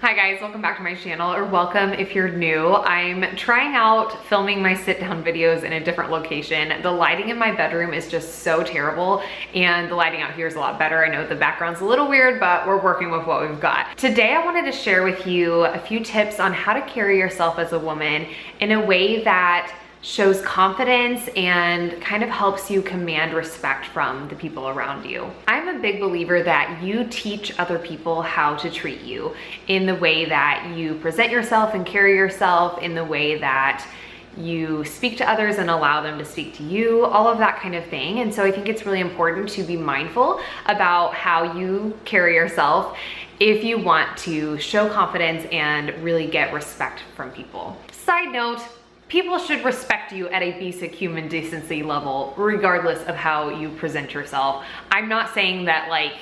Hi guys, welcome back to my channel, or welcome if you're new. I'm trying out filming my sit down videos in a different location. The lighting in my bedroom is just so terrible, and the lighting out here is a lot better. I know the background's a little weird, but we're working with what we've got. Today I wanted to share with you a few tips on how to carry yourself as a woman in a way that shows confidence and kind of helps you command respect from the people around you. I'm a big believer that you teach other people how to treat you in the way that you present yourself and carry yourself, in the way that you speak to others and allow them to speak to you, all of that kind of thing. And so I think it's really important to be mindful about how you carry yourself if you want to show confidence and really get respect from people. Side note, people should respect you at a basic human decency level, regardless of how you present yourself. I'm not saying that, like,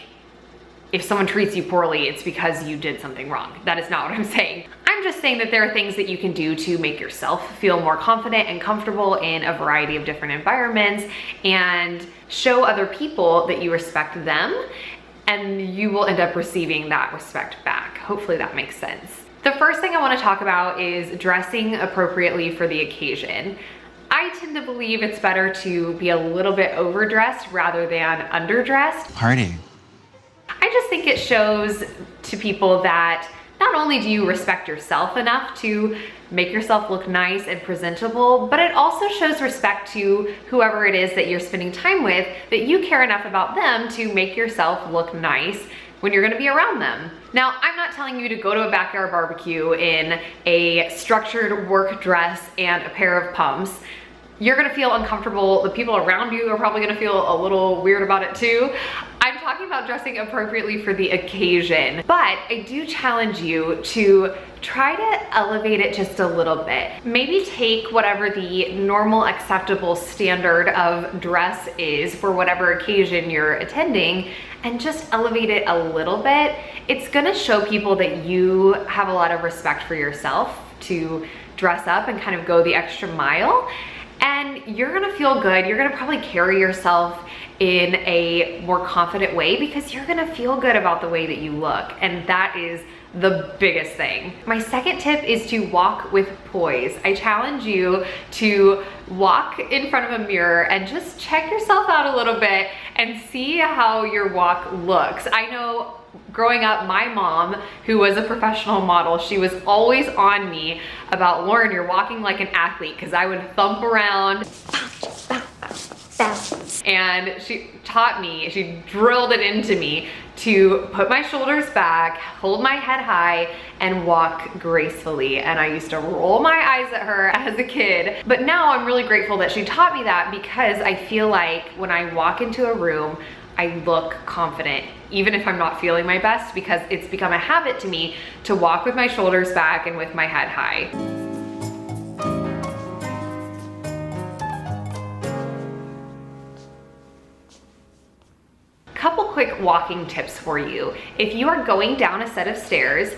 if someone treats you poorly, it's because you did something wrong. That is not what I'm saying. I'm just saying that there are things that you can do to make yourself feel more confident and comfortable in a variety of different environments and show other people that you respect them, and you will end up receiving that respect back. Hopefully that makes sense. The first thing I want to talk about is dressing appropriately for the occasion. I tend to believe it's better to be a little bit overdressed rather than underdressed. Party. I just think it shows to people that not only do you respect yourself enough to make yourself look nice and presentable, but it also shows respect to whoever it is that you're spending time with, that you care enough about them to make yourself look nice when you're gonna be around them. Now, I'm not telling you to go to a backyard barbecue in a structured work dress and a pair of pumps. You're gonna feel uncomfortable. The people around you are probably gonna feel a little weird about it too. I'm talking about dressing appropriately for the occasion, but I do challenge you to try to elevate it just a little bit. Maybe take whatever the normal acceptable standard of dress is for whatever occasion you're attending and just elevate it a little bit. It's gonna show people that you have a lot of respect for yourself to dress up and kind of go the extra mile. And you're gonna feel good. You're gonna probably carry yourself in a more confident way because you're gonna feel good about the way that you look. And that is the biggest thing. My second tip is to walk with poise. I challenge you to walk in front of a mirror and just check yourself out a little bit and see how your walk looks. I know growing up, my mom, who was a professional model, she was always on me about, Lauren, you're walking like an athlete, because I would thump around. And she taught me, she drilled it into me to put my shoulders back, hold my head high, and walk gracefully. And I used to roll my eyes at her as a kid. But now I'm really grateful that she taught me that, because I feel like when I walk into a room, I look confident, even if I'm not feeling my best, because it's become a habit to me to walk with my shoulders back and with my head high. Couple quick walking tips for you. If you are going down a set of stairs,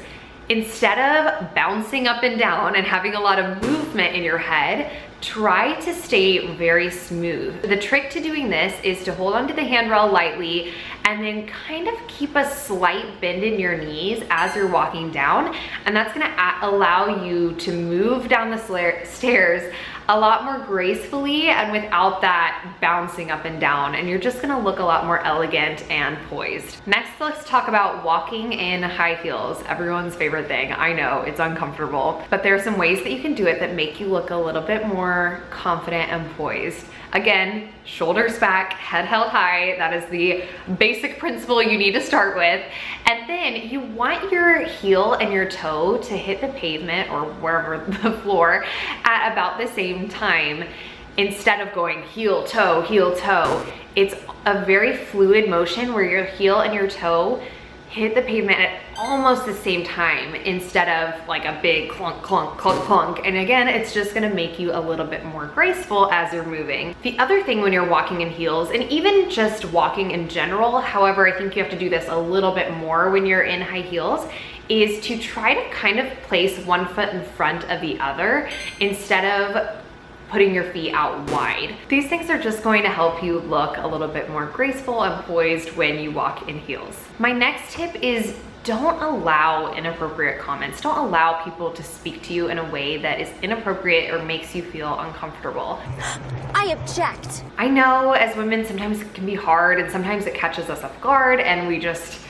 instead of bouncing up and down and having a lot of movement in your head, try to stay very smooth. The trick to doing this is to hold onto the handrail lightly and then kind of keep a slight bend in your knees as you're walking down. And that's gonna allow you to move down the stairs a lot more gracefully and without that bouncing up and down. And you're just gonna look a lot more elegant and poised. Next, let's talk about walking in high heels. Everyone's favorite thing. I know, it's uncomfortable, but there are some ways that you can do it that make you look a little bit more confident and poised. Again, shoulders back, head held high. That is the basic principle you need to start with. And then you want your heel and your toe to hit the pavement or wherever the floor at about the same time. Instead of going heel, toe, it's a very fluid motion where your heel and your toe hit the pavement at almost the same time instead of like a big clunk, clunk, clunk, clunk. And again, it's just gonna make you a little bit more graceful as you're moving. The other thing when you're walking in heels, and even just walking in general, however, I think you have to do this a little bit more when you're in high heels, is to try to kind of place one foot in front of the other instead of putting your feet out wide. These things are just going to help you look a little bit more graceful and poised when you walk in heels. My next tip is don't allow inappropriate comments. Don't allow people to speak to you in a way that is inappropriate or makes you feel uncomfortable. I object. I know as women, sometimes it can be hard and sometimes it catches us off guard and we just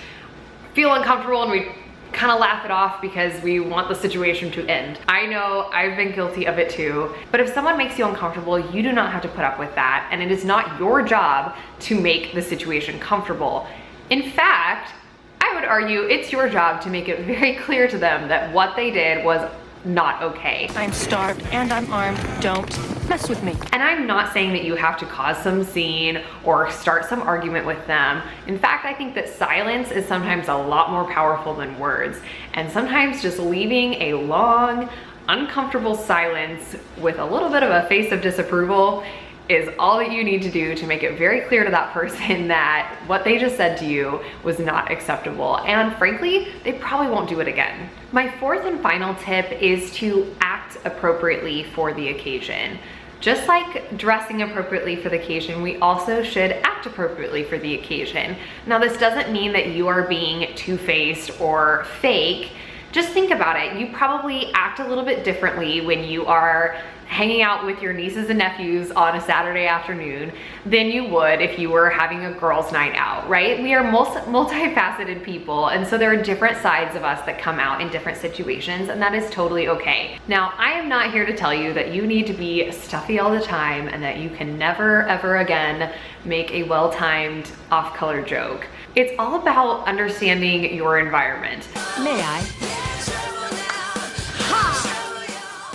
feel uncomfortable and we kind of laugh it off because we want the situation to end. I know I've been guilty of it too, but if someone makes you uncomfortable, you do not have to put up with that, and it is not your job to make the situation comfortable. In fact, I would argue it's your job to make it very clear to them that what they did was not okay. I'm starved and I'm armed. Don't mess with me. And I'm not saying that you have to cause some scene or start some argument with them. In fact, I think that silence is sometimes a lot more powerful than words. And sometimes just leaving a long, uncomfortable silence with a little bit of a face of disapproval is all that you need to do to make it very clear to that person that what they just said to you was not acceptable. And frankly, they probably won't do it again. My fourth and final tip is to act appropriately for the occasion. Just like dressing appropriately for the occasion, we also should act appropriately for the occasion. Now, this doesn't mean that you are being two-faced or fake. Just think about it. You probably act a little bit differently when you are hanging out with your nieces and nephews on a Saturday afternoon than you would if you were having a girls' night out, right? We are multifaceted people, and so there are different sides of us that come out in different situations, and that is totally okay. Now, I am not here to tell you that you need to be stuffy all the time and that you can never, ever again make a well-timed off-color joke. It's all about understanding your environment. May I?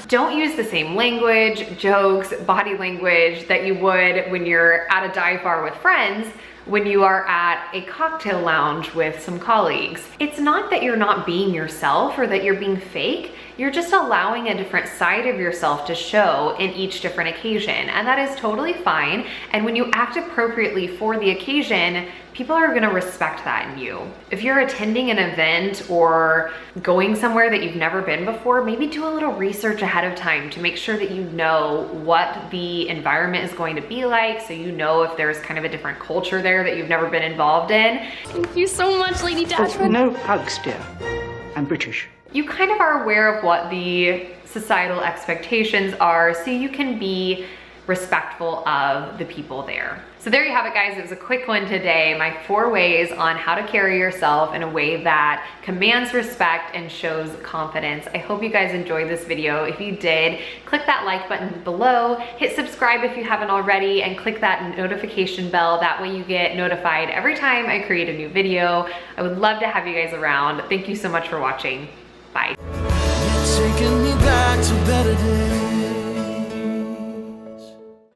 Don't use the same language, jokes, body language that you would when you're at a dive bar with friends when you are at a cocktail lounge with some colleagues. It's not that you're not being yourself or that you're being fake. You're just allowing a different side of yourself to show in each different occasion, and that is totally fine. And when you act appropriately for the occasion, people are gonna respect that in you. If you're attending an event or going somewhere that you've never been before, maybe do a little research ahead of time to make sure that you know what the environment is going to be like, so you know if there's kind of a different culture there that you've never been involved in. Thank you so much, Lady Dashwood. No hugs, dear. I'm British. You kind of are aware of what the societal expectations are, so you can be respectful of the people there. So there you have it, guys. It was a quick one today. My 4 ways on how to carry yourself in a way that commands respect and shows confidence. I hope you guys enjoyed this video. If you did, click that like button below, hit subscribe if you haven't already, and click that notification bell. That way you get notified every time I create a new video. I would love to have you guys around. Thank you so much for watching. Bye.